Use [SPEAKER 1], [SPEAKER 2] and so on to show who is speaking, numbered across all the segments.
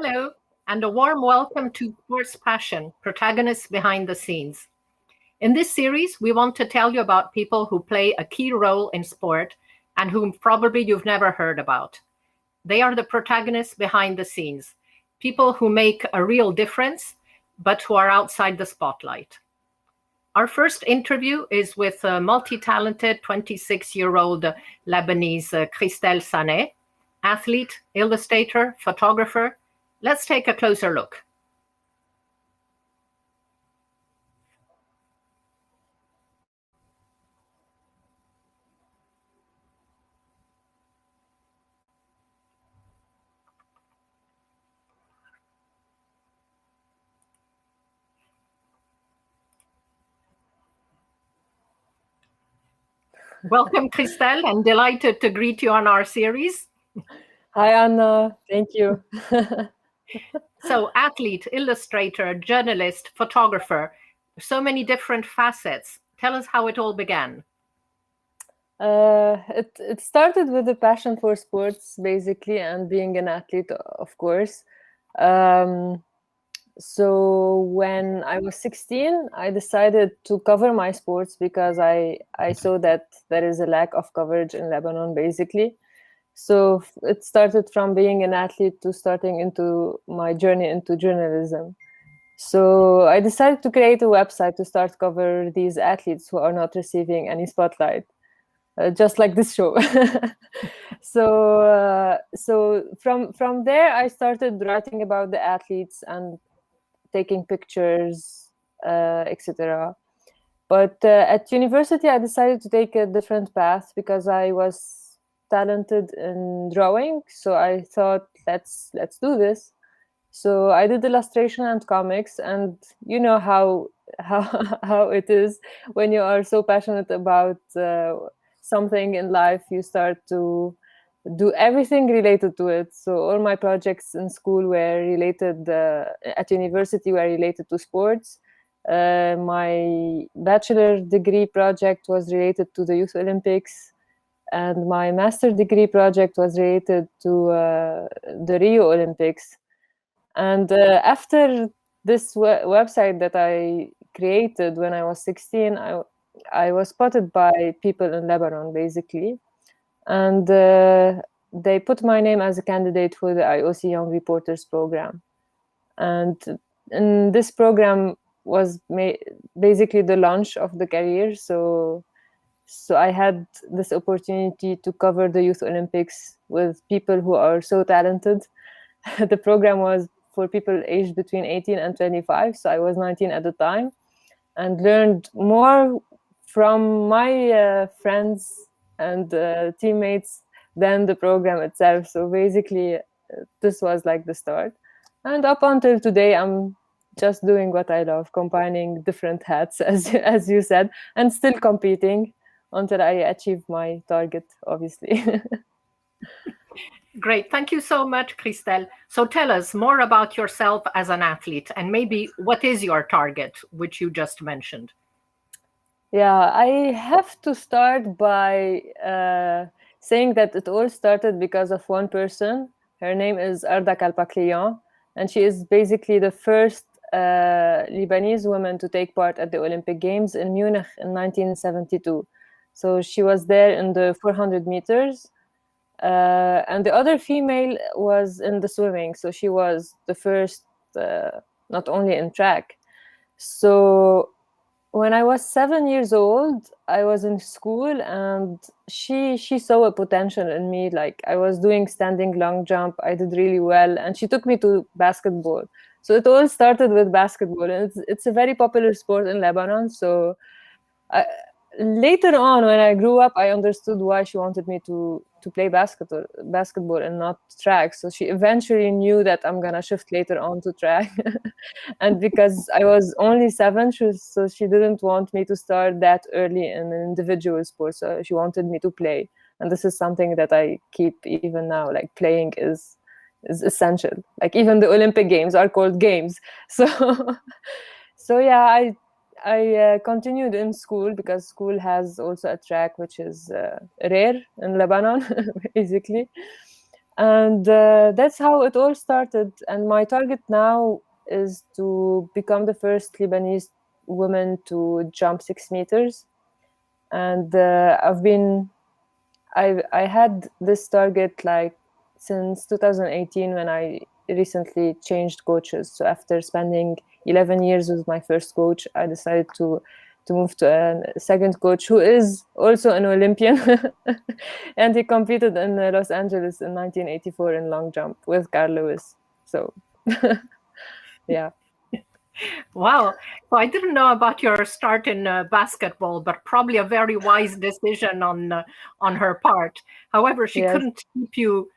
[SPEAKER 1] Hello, and a warm welcome to Sports Passion, Protagonists Behind the Scenes. In this series, we want to tell you about people who play a key role in sport and whom probably you've never heard about. They are the protagonists behind the scenes, people who make a real difference, but who are outside the spotlight. Our first interview is with a multi-talented 26-year-old Lebanese CHRISTEL SANEH, athlete, illustrator, photographer. Let's take a closer look. Welcome, CHRISTEL. I'm delighted to greet you on our series.
[SPEAKER 2] Hi, Anna. Thank you.
[SPEAKER 1] So, athlete, illustrator, journalist, photographer, so many different facets. Tell us how it all began.
[SPEAKER 2] It started with a passion for sports, basically, and being an athlete, of course. So when I was 16, I decided to cover my sports because I saw that there is a lack of coverage in Lebanon, basically. So it started from being an athlete to starting into my journey into journalism. So I decided to create a website to start cover these athletes who are not receiving any spotlight, just like this show. So from there, I started writing about the athletes and taking pictures, etc. But at university, I decided to take a different path because I was talented in drawing. So I thought, let's do this. So I did illustration and comics, and you know how how it is when you are so passionate about something in life, you start to do everything related to it. So all my projects in school were related, at university were related to sports. My bachelor degree project was related to the Youth Olympics, and my master degree project was related to the Rio Olympics. And after this website that I created when I was 16, I was spotted by people in Lebanon, basically. And they put my name as a candidate for the IOC Young Reporters program. And this program was basically the launch of the career. So I had this opportunity to cover the Youth Olympics with people who are so talented. The program was for people aged between 18 and 25. So I was 19 at the time, and learned more from my friends and teammates than the program itself. So basically, this was like the start. And up until today, I'm just doing what I love, combining different hats, as you said, and still competing until I achieve my target, obviously.
[SPEAKER 1] Great. Thank you so much, CHRISTEL. So tell us more about yourself as an athlete, and maybe what is your target, which you just mentioned?
[SPEAKER 2] Yeah, I have to start by saying that it all started because of one person. Her name is Arda Kalpaklian, and she is basically the first Lebanese woman to take part at the Olympic Games in Munich in 1972. So she was there in the 400 meters. And the other female was in the swimming. So she was the first, not only in track. So when I was 7 years old, I was in school, and she saw a potential in me. Like, I was doing standing long jump, I did really well, and she took me to basketball. So it all started with basketball, and it's a very popular sport in Lebanon. So later on, when I grew up, I understood why she wanted me to play basketball and not track. So she eventually knew that I'm gonna shift later on to track. And because I was only 7, so she didn't want me to start that early in an individual sport. So she wanted me to play, and this is something that I keep even now. Like, playing is essential. Like, even the Olympic Games are called games. So yeah, I continued in school because school has also a track which is rare in Lebanon, basically. And that's how it all started. And my target now is to become the first Lebanese woman to jump 6 meters. And I had this target like since 2018, when I recently changed coaches. So after spending 11 years with my first coach, I decided to move to a second coach who is also an Olympian. And he competed in Los Angeles in 1984 in long jump with Carl Lewis. So yeah.
[SPEAKER 1] Wow. So I didn't know about your start in basketball, but probably a very wise decision on her part. However, she
[SPEAKER 2] Yes.
[SPEAKER 1] couldn't keep you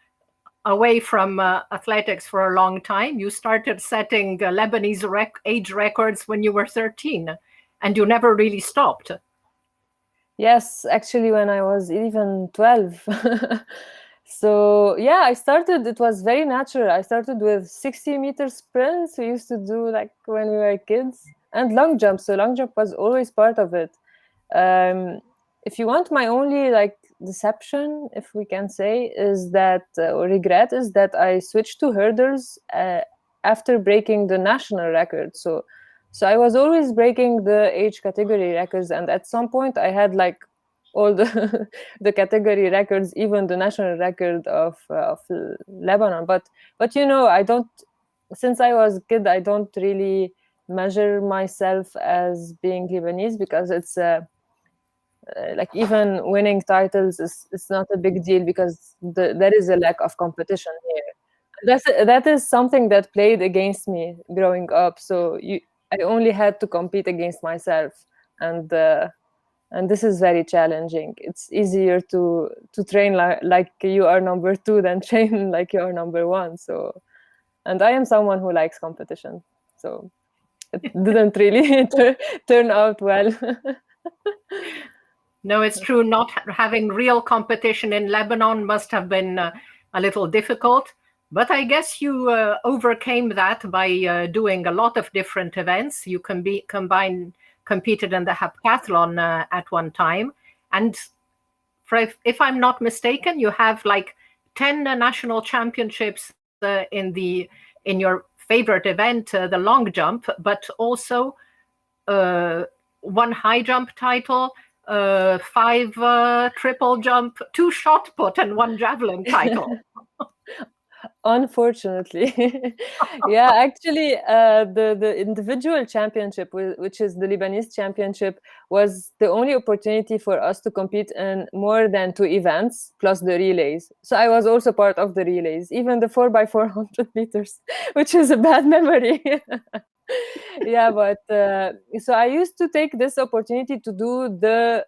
[SPEAKER 1] away from athletics for a long time. You started setting Lebanese age records when you were 13, and you never really stopped.
[SPEAKER 2] Yes, actually, when I was even 12. So yeah, it was very natural. I started with 60-meter sprints we used to do like when we were kids, and long jump. So long jump was always part of it. If you want, my only like deception, if we can say, is that or regret, is that I switched to hurdles after breaking the national record. So I was always breaking the age category records, and at some point I had like all the the category records, even the national record of Lebanon. But I don't. Since I was a kid, I don't really measure myself as being Lebanese, because it's like even winning titles is not a big deal, because there is a lack of competition here. That is something that played against me growing up. So I only had to compete against myself, and this is very challenging. It's easier to train like you are number 2 than train like you are number 1. So, and I am someone who likes competition, so it didn't really turn out well.
[SPEAKER 1] No, it's true. Not having real competition in Lebanon must have been a little difficult. But I guess you overcame that by doing a lot of different events. You can competed in the heptathlon at one time. And if I'm not mistaken, you have like 10 national championships in your favorite event, the long jump, but also one high jump title, 5 triple jump, 2 shot put, and 1 javelin title.
[SPEAKER 2] Unfortunately. Yeah, actually, the individual championship, which is the Lebanese championship, was the only opportunity for us to compete in more than 2 events plus the relays. So I was also part of the relays, even the 4x400 meters, which is a bad memory. Yeah, but so I used to take this opportunity to do the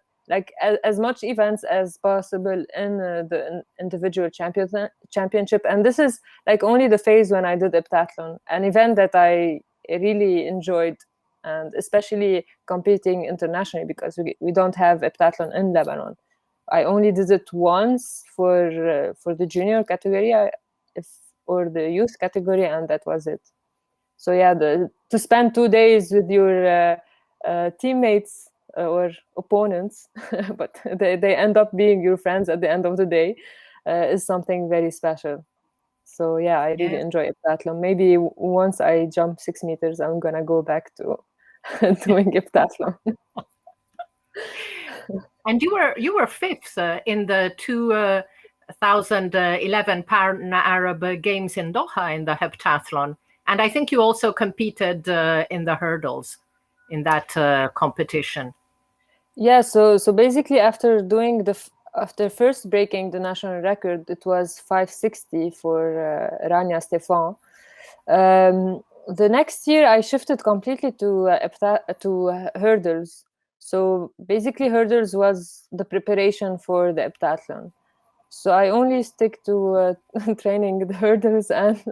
[SPEAKER 2] as much events as possible in the individual championship. And this is like only the phase when I did heptathlon, an event that I really enjoyed, and especially competing internationally, because we don't have heptathlon in Lebanon. I only did it once for the junior category, or the youth category, and that was it. So yeah, to spend 2 days with your teammates or opponents, but they end up being your friends at the end of the day, is something very special. So yeah, I really enjoy heptathlon. Maybe once I jump 6 meters, I'm gonna go back to doing heptathlon.
[SPEAKER 1] And you were 5th in the 2011 Pan Arab Games in Doha in the heptathlon, and I think you also competed in the hurdles in that competition.
[SPEAKER 2] Yeah, so basically after doing after first breaking the national record, it was 560 for Rania Stefan. The next year I shifted completely to hurdles. So basically hurdles was the preparation for the heptathlon. So I only stick to training the hurdles and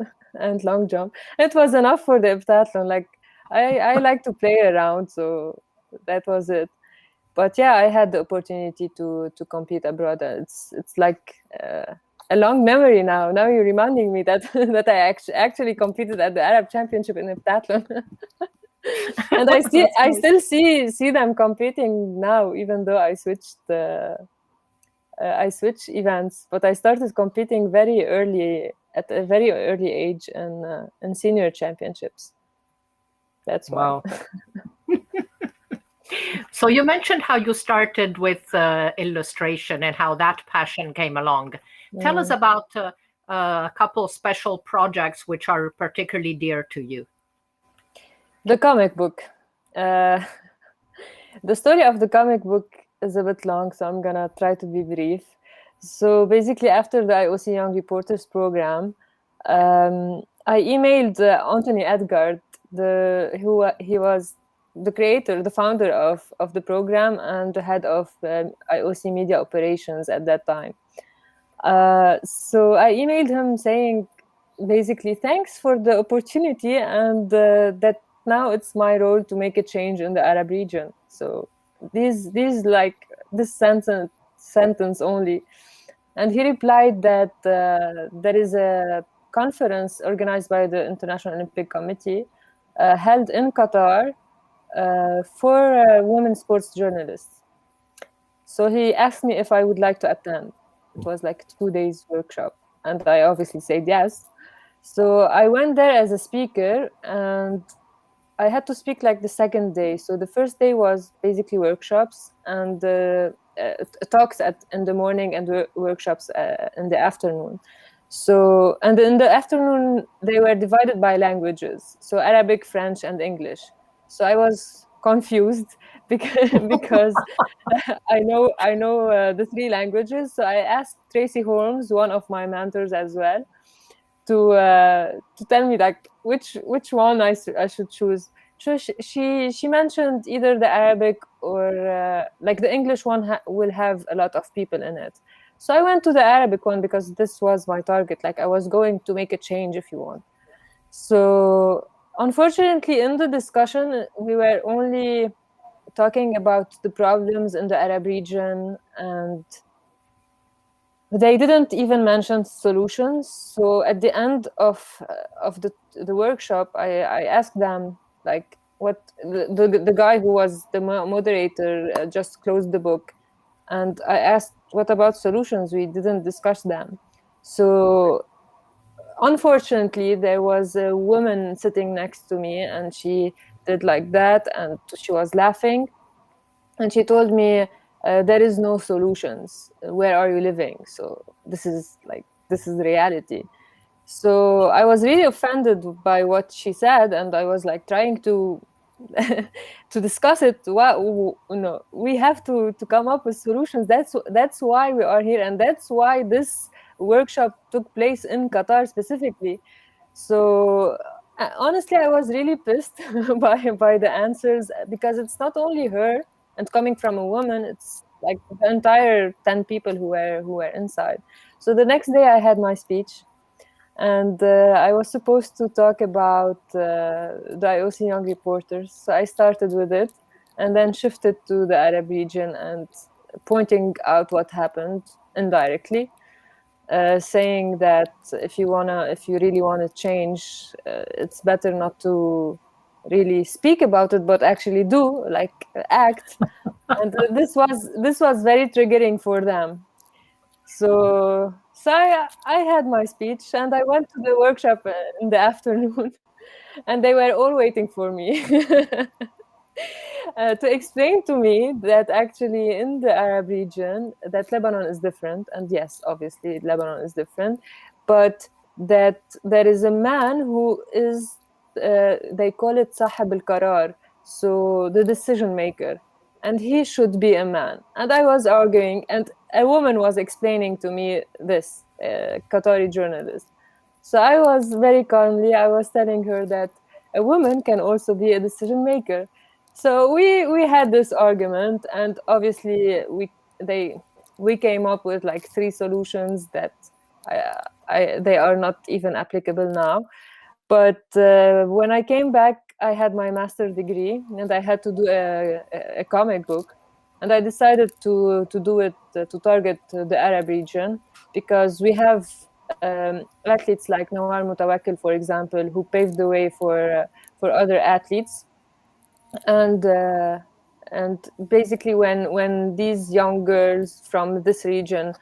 [SPEAKER 2] long jump. It was enough for the heptathlon. Like I like to play around, so that was it. But yeah, I had the opportunity to compete abroad. It's like a long memory now. Now you're reminding me that that I actually competed at the Arab Championship in heptathlon. And I still see them competing now, even though I switched I switched events, but I started competing very early, at a very early age, in senior championships. That's why.
[SPEAKER 1] Wow. So you mentioned how you started with illustration and how that passion came along. Tell us about a couple special projects which are particularly dear to you.
[SPEAKER 2] The comic book. The story of the comic book is a bit long, so I'm gonna try to be brief. So basically, after the IOC Young Reporters program, I emailed Anthony Edgard, he was the creator, the founder of the program, and the head of IOC media operations at that time. So I emailed him saying, basically, thanks for the opportunity, and that now it's my role to make a change in the Arab region. So these like this sentence only. And he replied that there is a conference organized by the International Olympic Committee held in Qatar for women sports journalists. So he asked me if I would like to attend. It was like a 2 days workshop, and I obviously said yes. So I went there as a speaker, and I had to speak like the second day. So the first day was basically workshops and talks in the morning and workshops in the afternoon. So, and in the afternoon, they were divided by languages. So Arabic, French, and English. So I was confused because I know the 3 languages. So I asked Tracy Holmes, one of my mentors as well, to tell me like which one I should choose. So she mentioned either the Arabic or like the English one will have a lot of people in it. So I went to the Arabic one because this was my target. Like I was going to make a change, if you want. So unfortunately, in the discussion, we were only talking about the problems in the Arab region, and they didn't even mention solutions. So at the end of the workshop, I asked them like what the guy who was the moderator just closed the book, and I asked what about solutions? We didn't discuss them. So unfortunately, there was a woman sitting next to me, and she did like that, and she was laughing, and she told me, there is no solutions. Where are you living? So this is reality. So I was really offended by what she said, and I was like trying to to discuss it. We have to come up with solutions. That's why we are here, and that's why this workshop took place in Qatar specifically. So honestly, I was really pissed by the answers, because it's not only her, and coming from a woman, it's like the entire 10 people who were inside. So the next day I had my speech, and I was supposed to talk about the IOC Young Reporters. So I started with it, and then shifted to the Arab region and pointing out what happened indirectly, saying that if you really wanna change, it's better not to really speak about it, but actually do, like act. And this was very triggering for them. So I had my speech, and I went to the workshop in the afternoon, and they were all waiting for me to explain to me that actually in the Arab region, that Lebanon is different. And yes, obviously Lebanon is different, but that there is a man who is, they call it Sahib al-Qarar, so the decision maker, and he should be a man. And I was arguing, and a woman was explaining to me this, Qatari journalist. So I was very calmly, I was telling her that a woman can also be a decision maker. So we had this argument, and obviously we came up with like 3 solutions that they are not even applicable now. But when I came back, I had my master's degree, and I had to do a comic book, and I decided to do it to target the Arab region, because we have athletes like Nawar Mutawakkil, for example, who paved the way for other athletes. And and basically when these young girls from this region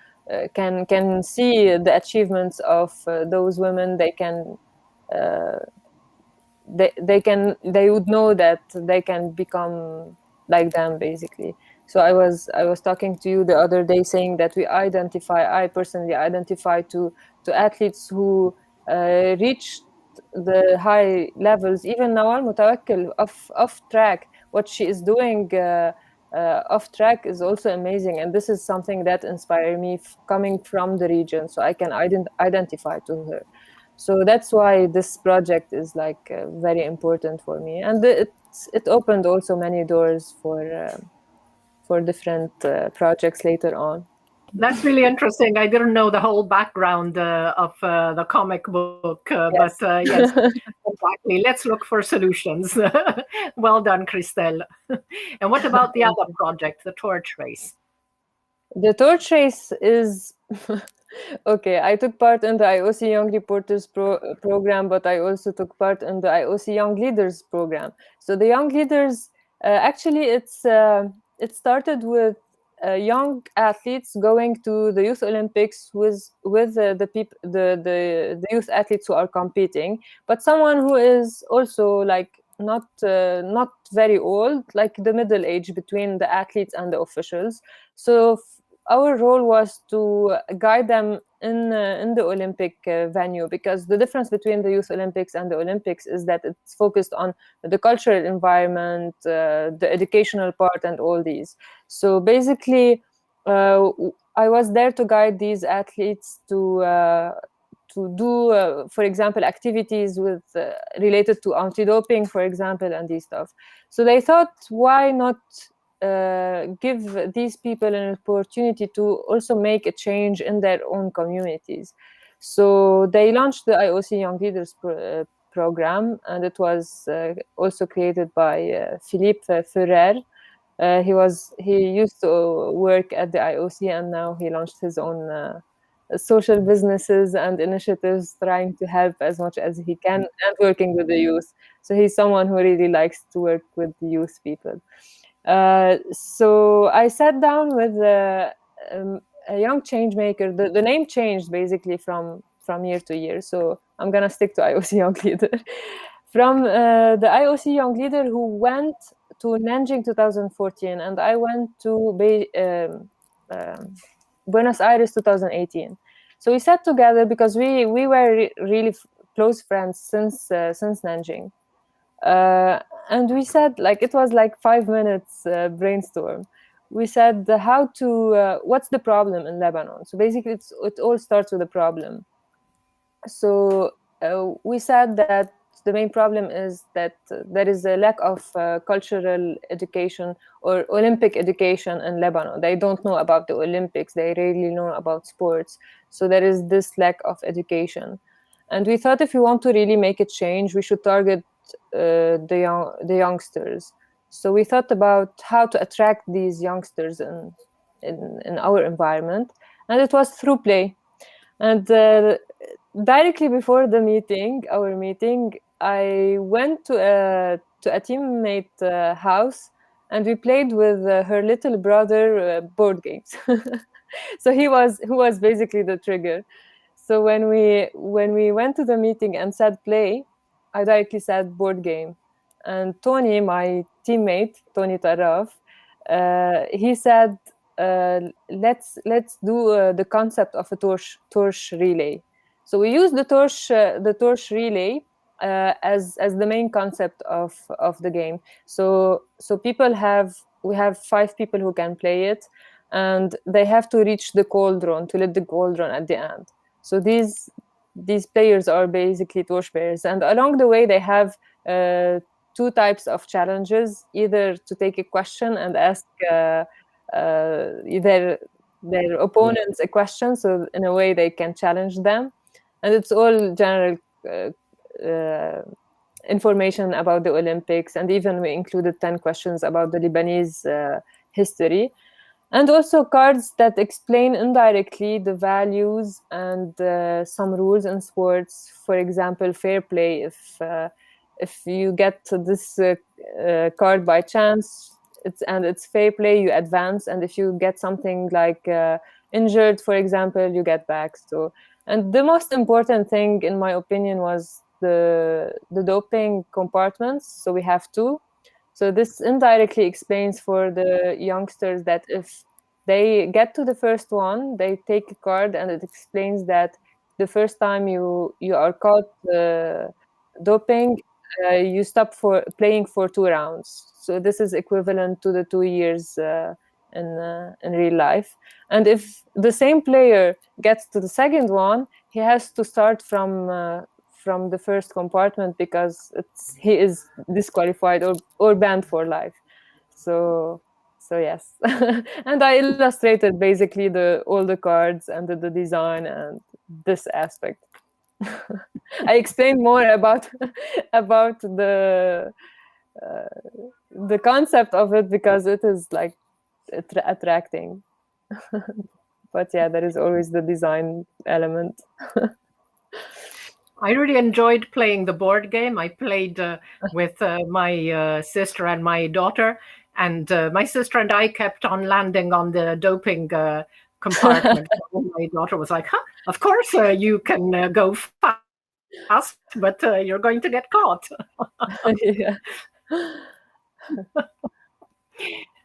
[SPEAKER 2] can see the achievements of those women, they would know that they can become like them, basically. So I was talking to you the other day saying that I personally identify to athletes who reached the high levels. Even Nawal Mutawakkil off track, what she is doing off track is also amazing, and this is something that inspired me coming from the region, so I can identify to her. So that's why this project is like very important for me, and it opened also many doors for different projects later on.
[SPEAKER 1] That's really interesting. I didn't know the whole background of the comic book,
[SPEAKER 2] Yes.
[SPEAKER 1] but yes, exactly. Let's look for solutions. Well done, Christelle. And what about the other project, the torch race?
[SPEAKER 2] The torch race is okay. I took part in the IOC Young Reporters program, but I also took part in the IOC Young Leaders program. So the Young Leaders, actually, it started with young athletes going to the Youth Olympics with the youth athletes who are competing, but someone who is also like not very old, like the middle age between the athletes and the officials. So our role was to guide them in the Olympic venue, because the difference between the Youth Olympics and the Olympics is that it's focused on the cultural environment, the educational part, and all these. So basically, I was there to guide these athletes to do, for example, activities with related to anti-doping, for example, and these stuff. So they thought, why not give these people an opportunity to also make a change in their own communities. So they launched the IOC Young Leaders program, and it was also created by Philippe Ferrer. He used to work at the IOC, and now he launched his own social businesses and initiatives, trying to help as much as he can and working with the youth. So he's someone who really likes to work with the youth people. So I sat down with a young change maker. The name changed basically from year to year. So I'm gonna stick to IOC Young Leader. From the IOC Young Leader who went to Nanjing 2014, and I went to Buenos Aires 2018. So we sat together because we were really close friends since Nanjing. And we said, like, it was like 5 minutes brainstorm. We said what's the problem in Lebanon? So basically it all starts with a problem. So we said that the main problem is that there is a lack of cultural education or Olympic education in Lebanon. They don't know about the Olympics. They rarely know about sports. So there is this lack of education. And we thought, if we want to really make a change, we should target the youngsters. So we thought about how to attract these youngsters in our environment, and it was through play. And directly before our meeting, I went to a teammate house, and we played with her little brother board games. So who was basically the trigger. So when we went to the meeting and said play, I directly said board game. And Tony, my teammate, Tony Taraf, he said, let's do the concept of a torch relay. So we used the torch relay as the main concept of the game. So we have 5 people who can play it, and they have to reach the cauldron, to lit the cauldron at the end. So these players are basically torch bearers, and along the way they have 2 types of challenges: either to take a question and ask their opponents a question, so in a way they can challenge them, and it's all general information about the Olympics, and even we included 10 questions about the Lebanese history. And also cards that explain indirectly the values and some rules in sports. For example, fair play. If you get this card by chance, it's fair play. You advance, and if you get something like injured, for example, you get back. So, and the most important thing, in my opinion, was the doping compartments. So we have two. So this indirectly explains for the youngsters that if they get to the first one, they take a card, and it explains that the first time you are caught doping, you stop for playing for 2 rounds. So this is equivalent to the 2 years in real life. And if the same player gets to the second one, he has to start from the first compartment, because he is disqualified or banned for life. So yes. And I illustrated basically all the cards and the design and this aspect. I explained more about the concept of it, because it is like attracting. But yeah, there is always the design element.
[SPEAKER 1] I really enjoyed playing the board game. I played with my sister and my daughter, and my sister and I kept on landing on the doping compartment. My daughter was like, "Huh, of course you can go fast, but you're going to get caught."
[SPEAKER 2] Yeah.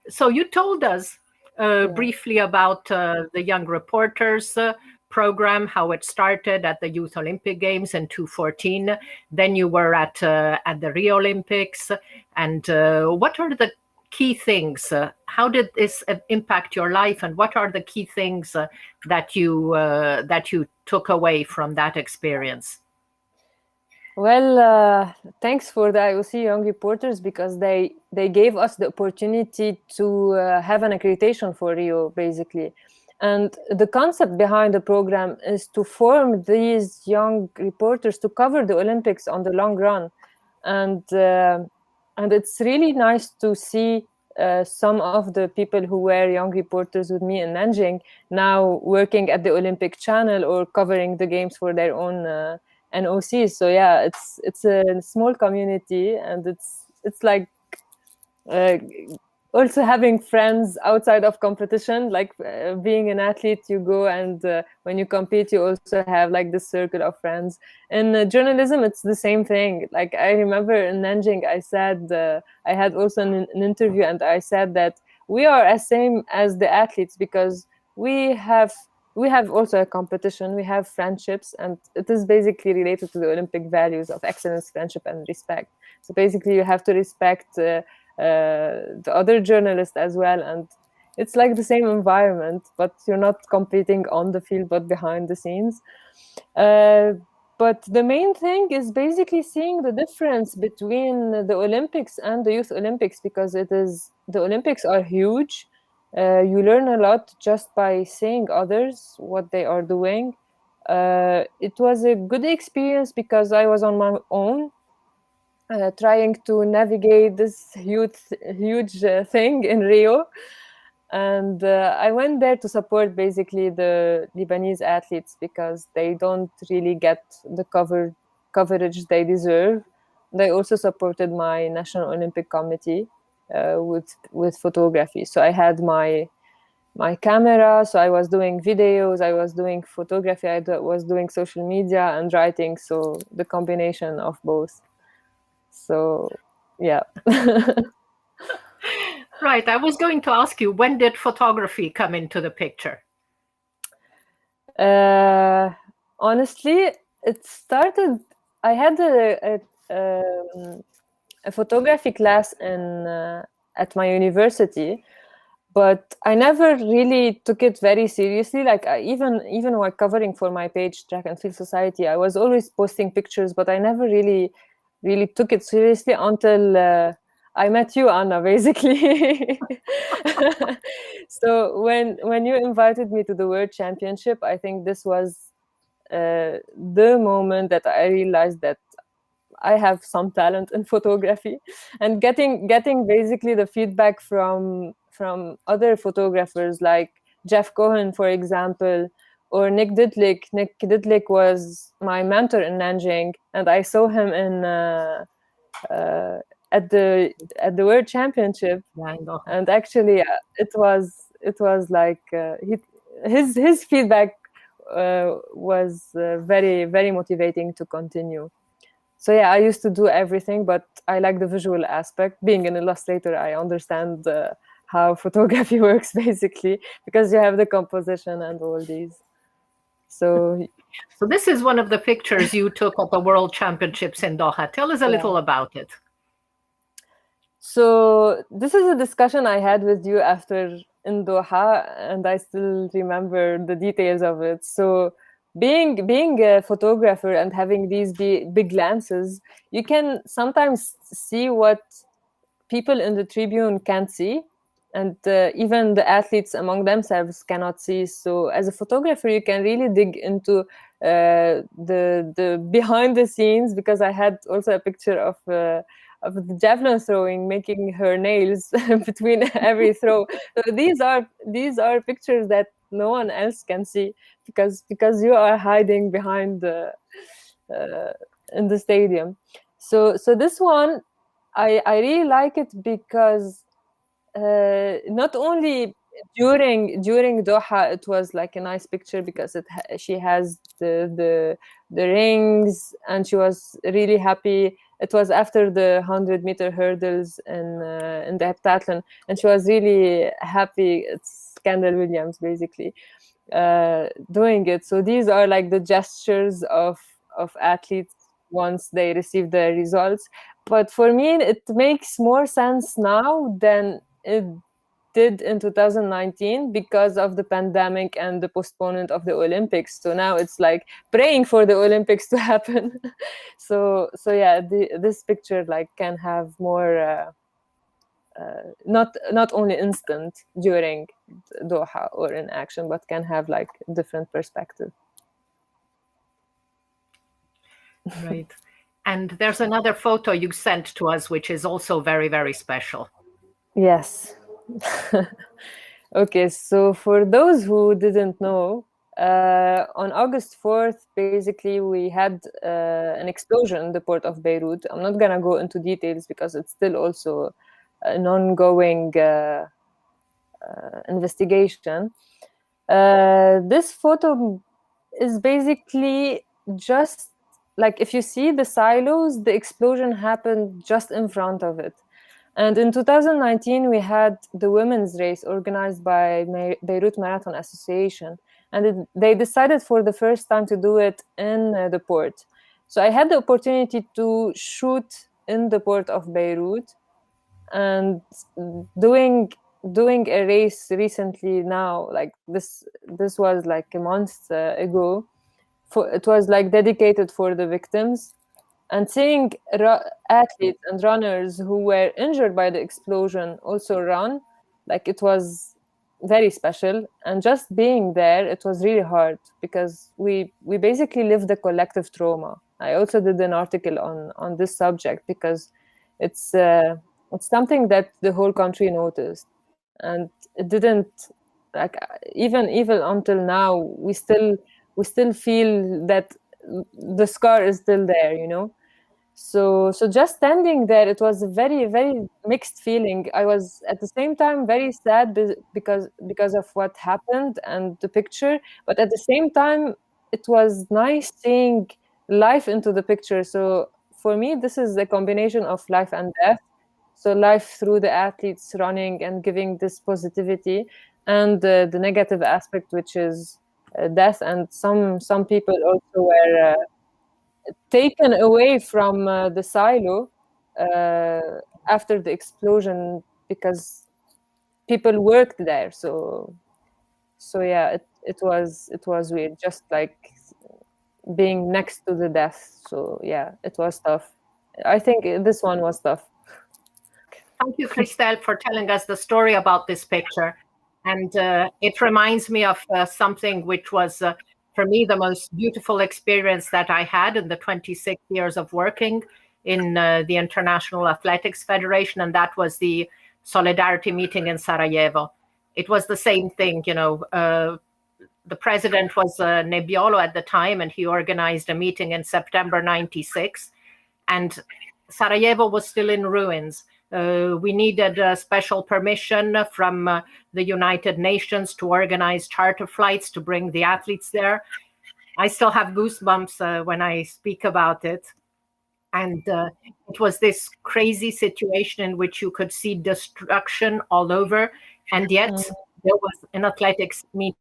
[SPEAKER 1] So you told us briefly about the Young Reporters program, how it started at the Youth Olympic Games in 2014. Then you were at the Rio Olympics. And what are the key things? How did this impact your life? And what are the key things that you took away from that experience?
[SPEAKER 2] Well, thanks for the IOC Young Reporters, because they gave us the opportunity to have an accreditation for Rio, basically. And the concept behind the program is to form these young reporters to cover the Olympics on the long run. And it's really nice to see some of the people who were young reporters with me in Nanjing now working at the Olympic Channel or covering the games for their own NOCs. So yeah, it's a small community, and it's like also having friends outside of competition. Like being an athlete, you go, and when you compete, you also have like this circle of friends. In journalism, it's the same thing. Like I remember in Nanjing, I said I had also an interview, and I said that we are as same as the athletes, because we have also a competition, we have friendships, and it is basically related to the Olympic values of excellence, friendship, and respect. So basically, you have to respect the other journalists as well, and it's like the same environment, but you're not competing on the field but behind the scenes. But the main thing is basically seeing the difference between the Olympics and the Youth Olympics, because the Olympics are huge. You learn a lot just by seeing others what they are doing. It was a good experience because I was on my own, trying to navigate this huge thing in Rio. And I went there to support basically the Lebanese athletes, because they don't really get the coverage they deserve. They also supported my National Olympic Committee with photography. So I had my camera, so I was doing videos, I was doing photography, I was doing social media and writing, so the combination of both. So yeah.
[SPEAKER 1] Right. I was going to ask you, when did photography come into the picture?
[SPEAKER 2] Honestly, it started. I had a photography class at my university, but I never really took it very seriously. Like even while covering for my page, Track and Field Society, I was always posting pictures, but I never really took it seriously until I met you, Anna, basically. So when you invited me to the World Championship, I think this was the moment that I realized that I have some talent in photography, and getting basically the feedback from other photographers like Jeff Cohen, for example, or Nick Didlik. Nick Didlik was my mentor in Nanjing, and I saw him at the World Championship. And actually, it was like his feedback was very, very motivating to continue. So yeah, I used to do everything, but I like the visual aspect. Being an illustrator, I understand how photography works basically, because you have the composition and all these. So
[SPEAKER 1] this is one of the pictures you took at the World Championships in Doha. Tell us a little about it.
[SPEAKER 2] So this is a discussion I had with you after in Doha, and I still remember the details of it. So being a photographer and having these big lenses, you can sometimes see what people in the tribune can't see, and even the athletes among themselves cannot see. So as a photographer, you can really dig into the behind the scenes, because I had also a picture of the javelin throwing, making her nails between every throw. So these are pictures that no one else can see, because you are hiding behind in the stadium. So this one, I really like it because not only during Doha it was like a nice picture, because she has the rings, and she was really happy. It was after the 100-meter hurdles in the heptathlon, and she was really happy. It's Kendall Williams basically doing it. So these are like the gestures of athletes once they receive the results. But for me, it makes more sense now than it did in 2019 because of the pandemic and the postponement of the Olympics. So now it's like praying for the Olympics to happen. So yeah, this picture like can have more not only instant during Doha or in action, but can have like different perspective.
[SPEAKER 1] Right. And there's another photo you sent to us, which is also very, very special.
[SPEAKER 2] Yes. Okay, so for those who didn't know, on August 4th, basically, we had an explosion in the port of Beirut. I'm not going to go into details because it's still also an ongoing investigation. This photo is basically just like, if you see the silos, the explosion happened just in front of it. And in 2019, we had the women's race organized by Beirut Marathon Association. And they decided for the first time to do it in the port. So I had the opportunity to shoot in the port of Beirut, and doing a race recently now, like this was like a month ago. It was like dedicated for the victims. And seeing athletes and runners who were injured by the explosion also run, like it was very special. And just being there, it was really hard because we basically lived the collective trauma. I also did an article on this subject because it's something that the whole country noticed, and it didn't, like, even until now, we still feel that the scar is still there, you know. So just standing there, it was a very, very mixed feeling. I was at the same time very sad because of what happened and the picture, but at the same time it was nice seeing life into the picture. So for me, this is a combination of life and death. So life through the athletes running and giving this positivity, and the negative aspect, which is death. And some people also were taken away from the silo after the explosion because people worked there. So yeah, it was weird, just like being next to the death. So yeah, it was tough. I think this one was tough.
[SPEAKER 1] Thank you, CHRISTEL, for telling us the story about this picture. And it reminds me of something which was, for me, the most beautiful experience that I had in the 26 years of working in the International Athletics Federation, and that was the Solidarity meeting in Sarajevo. It was the same thing, you know. The president was Nebbiolo at the time, and he organized a meeting in September '96. And Sarajevo was still in ruins. We needed special permission from the United Nations to organize charter flights to bring the athletes there. I still have goosebumps when I speak about it. And it was this crazy situation in which you could see destruction all over. And yet there was an athletics meeting,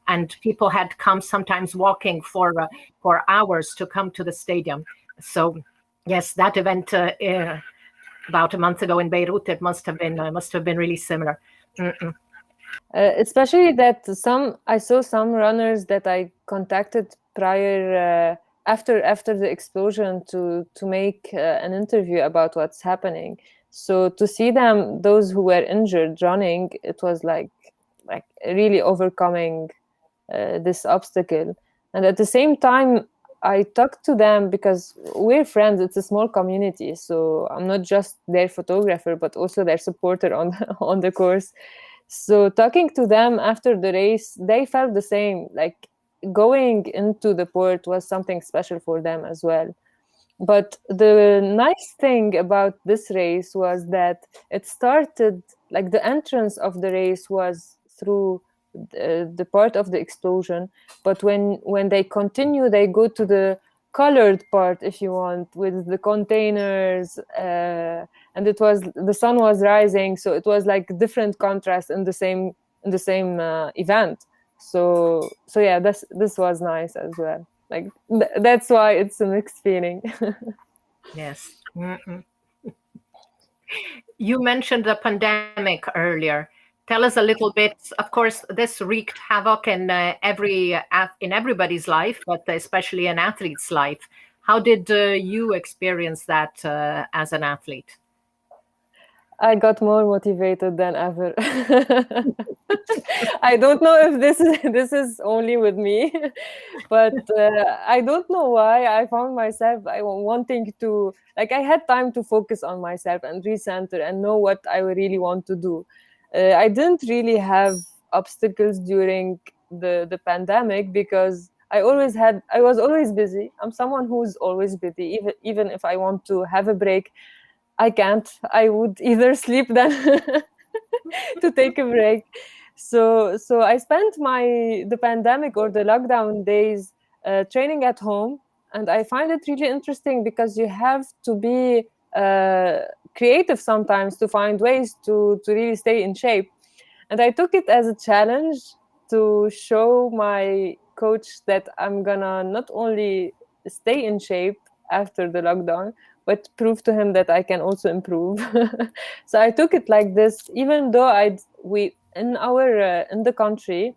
[SPEAKER 1] and people had come sometimes walking for hours to come to the stadium. So yes, that event about a month ago in Beirut, it must have been really similar.
[SPEAKER 2] Especially that I saw some runners that I contacted prior after the explosion to make an interview about what's happening. So to see them, those who were injured running, it was like really overcoming this obstacle. And at the same time, I talked to them because we're friends. It's a small community, so I'm not just their photographer, but also their supporter on the course. So talking to them after the race, they felt the same. Like going into the port was something special for them as well. But the nice thing about this race was that it started, like the entrance of the race was through the part of the explosion. But when they continue, they go to the colored part, if you want, with the containers, and the sun was rising, so it was like different contrast in the same event. So yeah, this was nice as well. Like that's why it's a mixed feeling.
[SPEAKER 1] Yes. You mentioned the pandemic earlier. Tell us a little bit. Of course, this wreaked havoc in everybody's life, but especially an athlete's life. How did you experience that as an athlete?
[SPEAKER 2] I got more motivated than ever. I don't know if this is only with me, but I don't know why I found myself wanting to, like, I had time to focus on myself and recenter and know what I really want to do. I didn't really have obstacles during the pandemic because I was always busy. I'm someone who's always busy, even if I want to have a break. I can't. I would either sleep than to take a break. So I spent the pandemic or the lockdown days training at home, and I find it really interesting because you have to be creative sometimes to find ways to really stay in shape. And I took it as a challenge to show my coach that I'm gonna not only stay in shape after the lockdown, but prove to him that I can also improve. So I took it like this, even though in the country,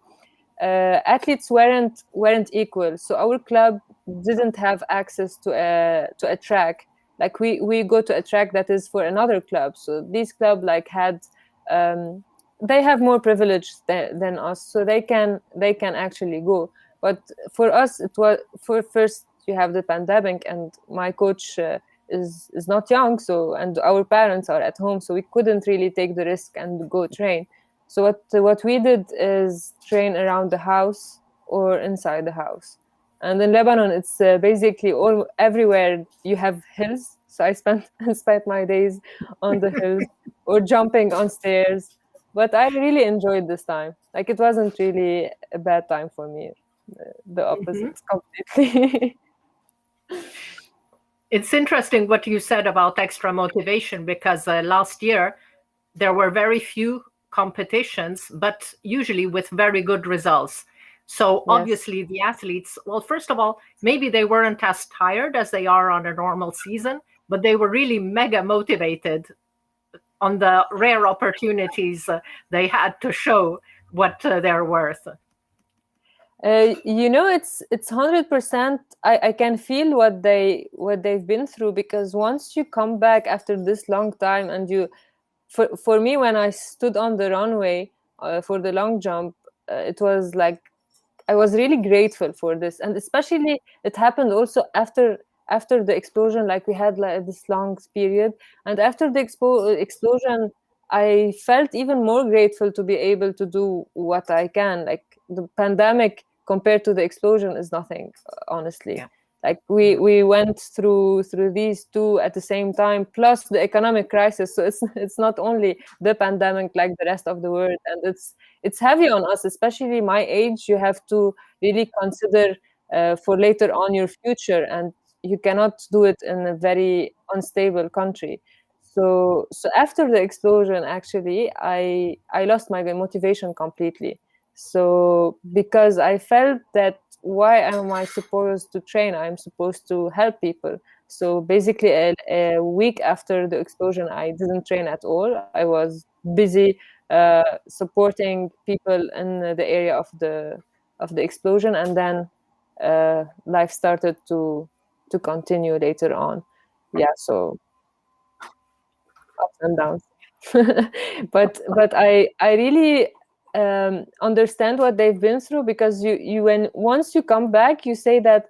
[SPEAKER 2] athletes weren't equal. So our club didn't have access to a track. Like we go to a track that is for another club. So this club had they have more privilege than us, so they can actually go. But for us, it was first you have the pandemic, and my coach is not young, and our parents are at home, so we couldn't really take the risk and go train. So what we did is train around the house or inside the house. And in Lebanon, it's basically everywhere you have hills. So I spent my days on the hills or jumping on stairs. But I really enjoyed this time. Like, it wasn't really a bad time for me. The opposite, completely.
[SPEAKER 1] It's interesting what you said about extra motivation, because last year there were very few competitions, but usually with very good results. So obviously the athletes, well, first of all, maybe they weren't as tired as they are on a normal season, but they were really mega motivated on the rare opportunities they had to show what they're worth.
[SPEAKER 2] It's 100%. I can feel what they've been through, because once you come back after this long time, and for me, when I stood on the runway for the long jump, it was like I was really grateful for this. And especially it happened also after the explosion. Like, we had this long period, and after the explosion, I felt even more grateful to be able to do what I can. Like, the pandemic compared to the explosion is nothing, honestly. like we went through these two at the same time, plus the economic crisis. So it's not only the pandemic like the rest of the world, and it's heavy on us, especially my age. You have to really consider for later on your future, and you cannot do it in a very unstable country. So after the explosion, actually, I lost my motivation completely. So because I felt that, why am I supposed to train? I'm supposed to help people. So basically, a week after the explosion, I didn't train at all. I was busy supporting people in the area of the explosion, and then life started to continue later on. Yeah, so ups and downs. but I really understand what they've been through, because you when once you come back, you say that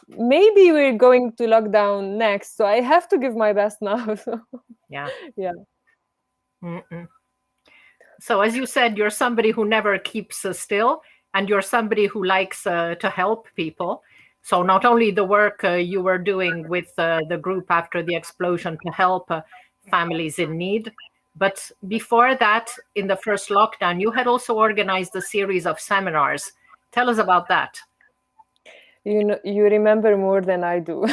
[SPEAKER 2] maybe we're going to lock down next, so I have to give my best now. So,
[SPEAKER 1] Yeah.
[SPEAKER 2] yeah.
[SPEAKER 1] Mm-mm. So as you said, you're somebody who never keeps still, and you're somebody who likes to help people. So not only the work you were doing with the group after the explosion to help families in need, but before that, in the first lockdown, you had also organized a series of seminars. Tell us about that.
[SPEAKER 2] You remember more than I do.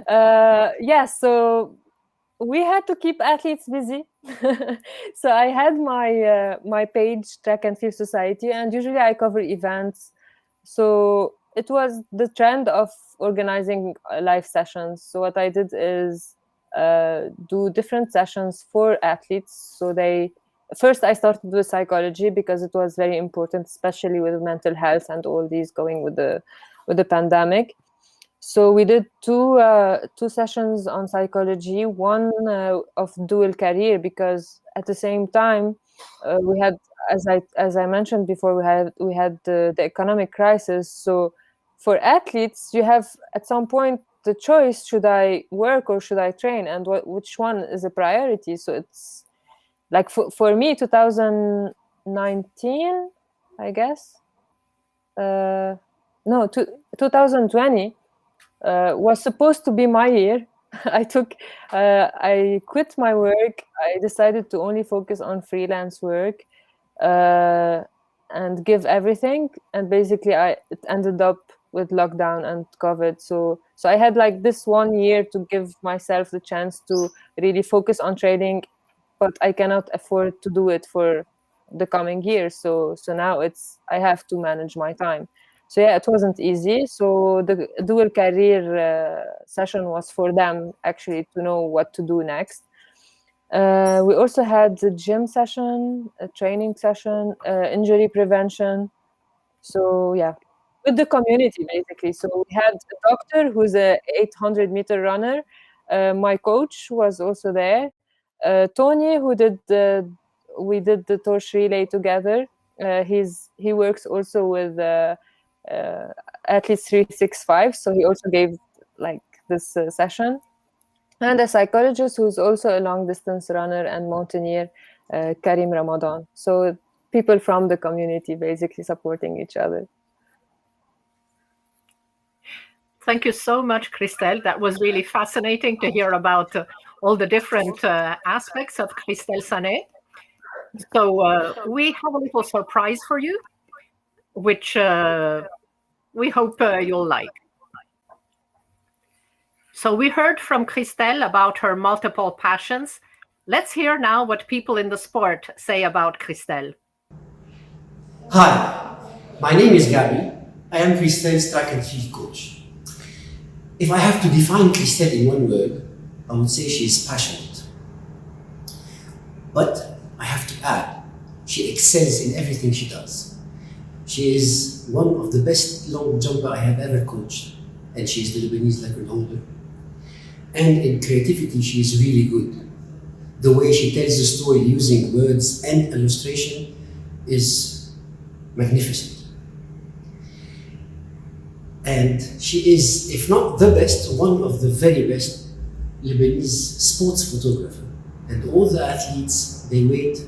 [SPEAKER 2] Yeah, so we had to keep athletes busy. So I had my page, Track and Field Society, and usually I cover events. So it was the trend of organizing live sessions. So what I did is do different sessions for athletes. So first I started with psychology, because it was very important, especially with mental health and all these going with the pandemic. So we did two sessions on psychology, one of dual career, because at the same time we had, as I mentioned before, we had the economic crisis. So for athletes, you have at some point the choice: should I work or should I train, and which one is a priority? So it's like for me, 2019, I guess. No, 2020 was supposed to be my year. I quit my work. I decided to only focus on freelance work and give everything. And basically, it ended up with lockdown and COVID. So I had like this 1 year to give myself the chance to really focus on training, but I cannot afford to do it for the coming year. So now I have to manage my time. So yeah, it wasn't easy. So the dual career session was for them actually to know what to do next. We also had the gym session, a training session, injury prevention. So yeah, with the community basically. So we had a doctor who's a 800-meter runner. My coach was also there. Tony, we did the torch relay together. He works also with Athletes 365, so he also gave like this session. And a psychologist who's also a long distance runner and mountaineer, Karim Ramadan. So people from the community basically supporting each other.
[SPEAKER 1] Thank you so much, CHRISTEL. That was really fascinating to hear about all the different aspects of CHRISTEL SANEH. So we have a little surprise for you, which we hope you'll like. So we heard from CHRISTEL about her multiple passions. Let's hear now what people in the sport say about CHRISTEL.
[SPEAKER 3] Hi, my name is Gabby. I am CHRISTEL's track and field coach. If I have to define CHRISTEL in one word, I would say she is passionate. But I have to add, she excels in everything she does. She is one of the best long jumper I have ever coached, and she is the Lebanese record holder. And in creativity, she is really good. The way she tells the story using words and illustration is magnificent. And she is, if not the best, one of the very best Lebanese sports photographer. And all the athletes, they wait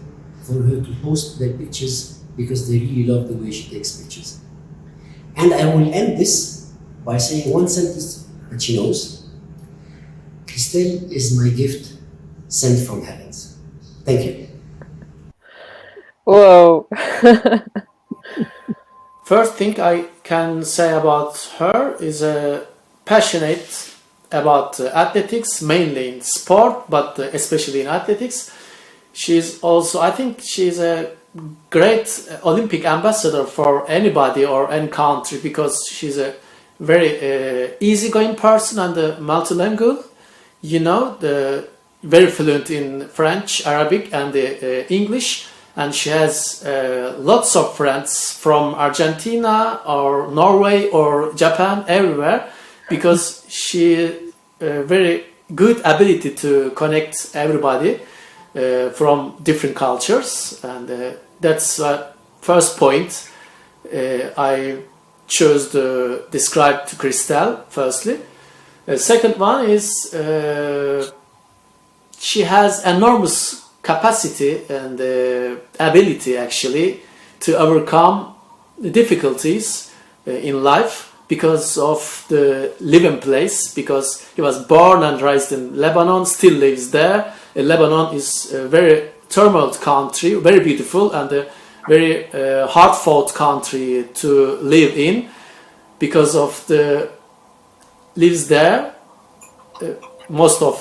[SPEAKER 3] for her to post their pictures because they really love the way she takes pictures. And I will end this by saying one sentence that she knows. CHRISTEL is my gift sent from heavens. Thank you.
[SPEAKER 2] Whoa.
[SPEAKER 4] First thing I can say about her is passionate about athletics, mainly in sport, but especially in athletics. She's also, I think she's a great Olympic ambassador for anybody or any country, because she's a very easygoing person and multilingual, very fluent in French, Arabic and English, and she has lots of friends from Argentina or Norway or Japan, everywhere, because she very good ability to connect everybody from different cultures, and that's first point I chose to describe to CHRISTEL. Firstly, the second one is she has enormous capacity and ability actually to overcome the difficulties in life because of the living place, because he was born and raised in Lebanon, still lives there. Lebanon is a very turmoil country, very beautiful and a very hard-fought country to live in, because of the lives there most of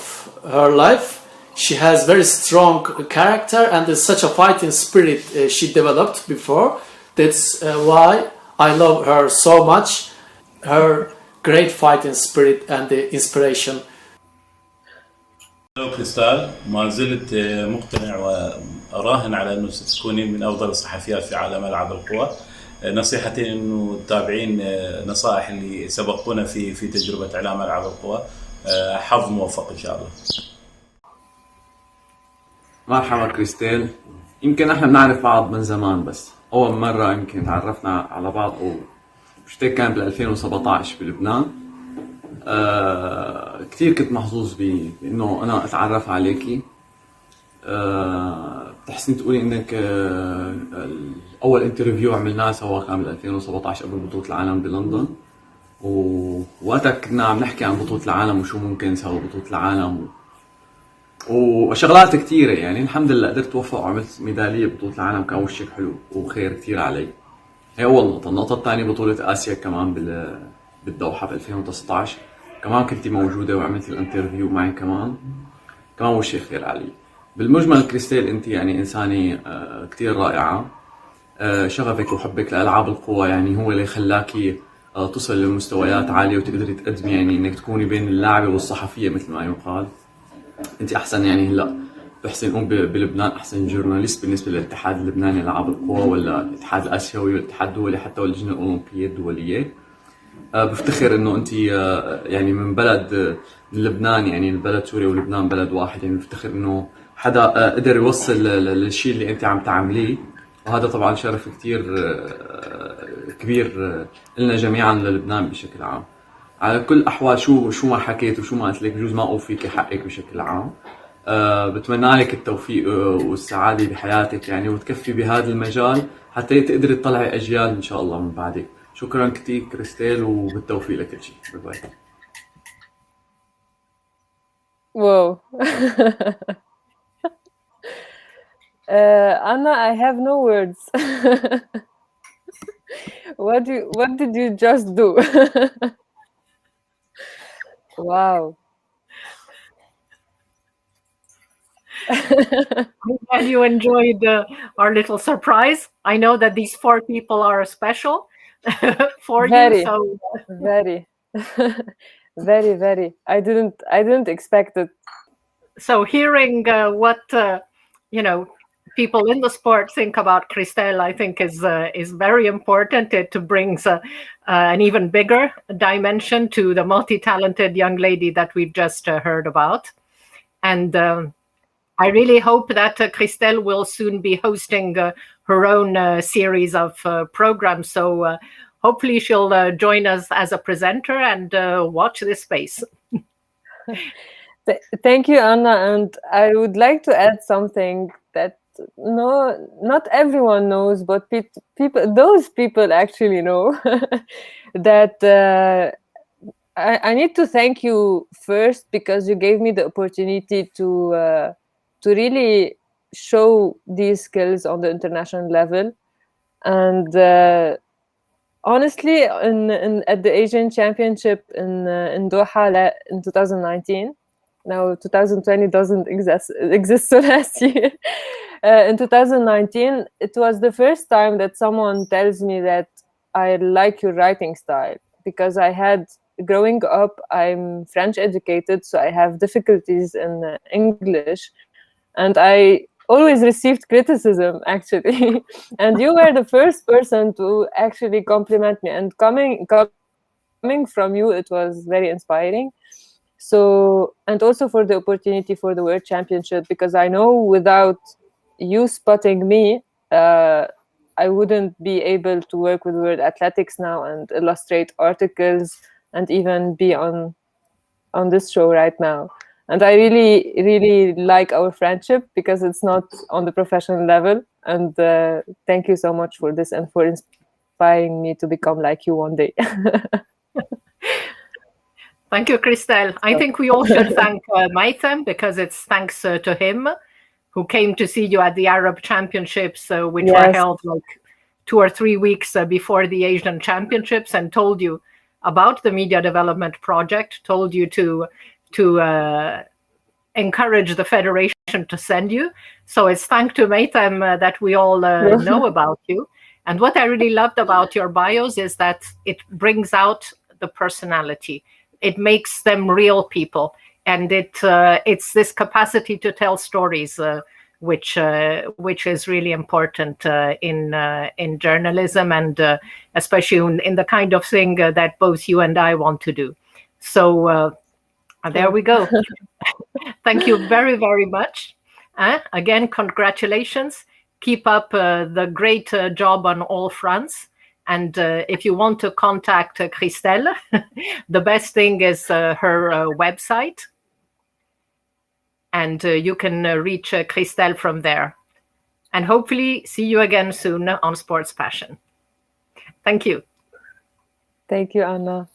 [SPEAKER 4] her life. She has very strong character and such a fighting spirit she developed before. That's why I love her so much. Her great fighting spirit and the inspiration.
[SPEAKER 5] لو كريستال ما زلت مقتنع وأراهن على أنه ستكونين من أفضل الصحفيات في عالم ألعاب القوى. نصيحتي أنه تتابعين نصائح اللي سبقونا في تجربة إعلام ألعاب القوى. حظ موفق إن شاء الله.
[SPEAKER 6] مرحبا كريستيل. يمكن احنا بنعرف بعض من زمان، بس أول مرة يمكن تعرفنا على بعض وشتي كان بال 2017 بلبنان. كتير كنت محظوظ بأنه أنا أتعرف عليكي. بتحسين تقولي إنك أول انترفيو عملناه سوا كان بال 2017 قبل بطولة العالم بلندن، ووقتها كنا عم نحكي عن بطولة العالم وشو ممكن نسوي بطولة العالم وشغلات كتيرة. يعني الحمد لله قدرت أوفق وعملت ميدالية بطولة العالم، كان أول شيء حلو وخير كتير علي. هي أول نقطة. النقطة الثانية بطولة آسيا كمان بالدوحة ب 2019 كمان كنتي موجودة وعملت الانترفيو معي كمان أول شيء خير علي. بالمجمل كريستيل أنت يعني إنسانة كتير رائعة. شغفك وحبك لألعاب القوى يعني هو اللي خلاكي تصل لمستويات عالية وتقدري تقدمي، يعني إنك تكوني بين اللاعبة والصحفية مثل ما يقال. أنت أحسن يعني هلا بحسن نقول بلبنان أحسن جورناليست بالنسبة للاتحاد اللبناني لألعاب القوى ولا الاتحاد الآسيوي والاتحاد الدولي حتى واللجنة الأولمبية الدولية. بفتخر إنه أنت يعني من بلد لبنان، يعني البلد سوريا ولبنان بلد واحد. يعني بفتخر إنه حدا قدر يوصل للشيء اللي أنت عم تعمليه، وهذا طبعا شرف كتير كبير لنا جميعا للبنان بشكل عام. على كل أحوال شو ما حكيت وشو ما قلت لك بجوز ما أوفيك حقك بشكل عام. بتمنى لك التوفيق والسعادة بحياتك يعني، وتكفي بهذا المجال حتى تقدري تطلعي أجيال إن شاء الله من بعدك. شكرا كتير كريستيل وبالتوفيق لكل شيء. باي.
[SPEAKER 2] Whoa. Anna, I have no words. What did you just do? Wow.
[SPEAKER 1] I'm glad you enjoyed our little surprise. I know that these 4 people are special for
[SPEAKER 2] Very,
[SPEAKER 1] you. So
[SPEAKER 2] very, very. I didn't expect it.
[SPEAKER 1] So hearing what people in the sport think about CHRISTEL, I think is very important. It brings an even bigger dimension to the multi-talented young lady that we've just heard about. And I really hope that CHRISTEL will soon be hosting her own series of programs. So hopefully she'll join us as a presenter and watch this space.
[SPEAKER 2] Thank you, Anna. And I would like to add something that not everyone knows, but those people actually know that I need to thank you first because you gave me the opportunity to really show these skills on the international level. And honestly, at the Asian Championship in Doha in 2019, now 2020 doesn't exist so last year. In 2019, it was the first time that someone tells me that I like your writing style, because growing up, I'm French educated, so I have difficulties in English, and I always received criticism, actually. And you were the first person to actually compliment me, and coming from you, it was very inspiring. So, and also for the opportunity for the World Championship, because I know without you spotting me, I wouldn't be able to work with World Athletics now and illustrate articles and even be on this show right now. And I really, really like our friendship because it's not on the professional level. And thank you so much for this and for inspiring me to become like you one day.
[SPEAKER 1] Thank you, Christelle. I think we all should thank Maitem, because it's thanks to him who came to see you at the Arab Championships, which were held like 2 or 3 weeks before the Asian Championships, and told you about the Media Development Project, told you to encourage the Federation to send you. So it's thanks to Maitem that we all know about you. And what I really loved about your bios is that it brings out the personality. It makes them real people. And it's this capacity to tell stories, which is really important in journalism, and especially in the kind of thing that both you and I want to do. So there we go. Thank you very, very much. Again, congratulations. Keep up the great job on all fronts. And if you want to contact CHRISTEL, the best thing is her website. And you can reach CHRISTEL from there. And hopefully see you again soon on Sports Passion. Thank you.
[SPEAKER 2] Thank you, Anna.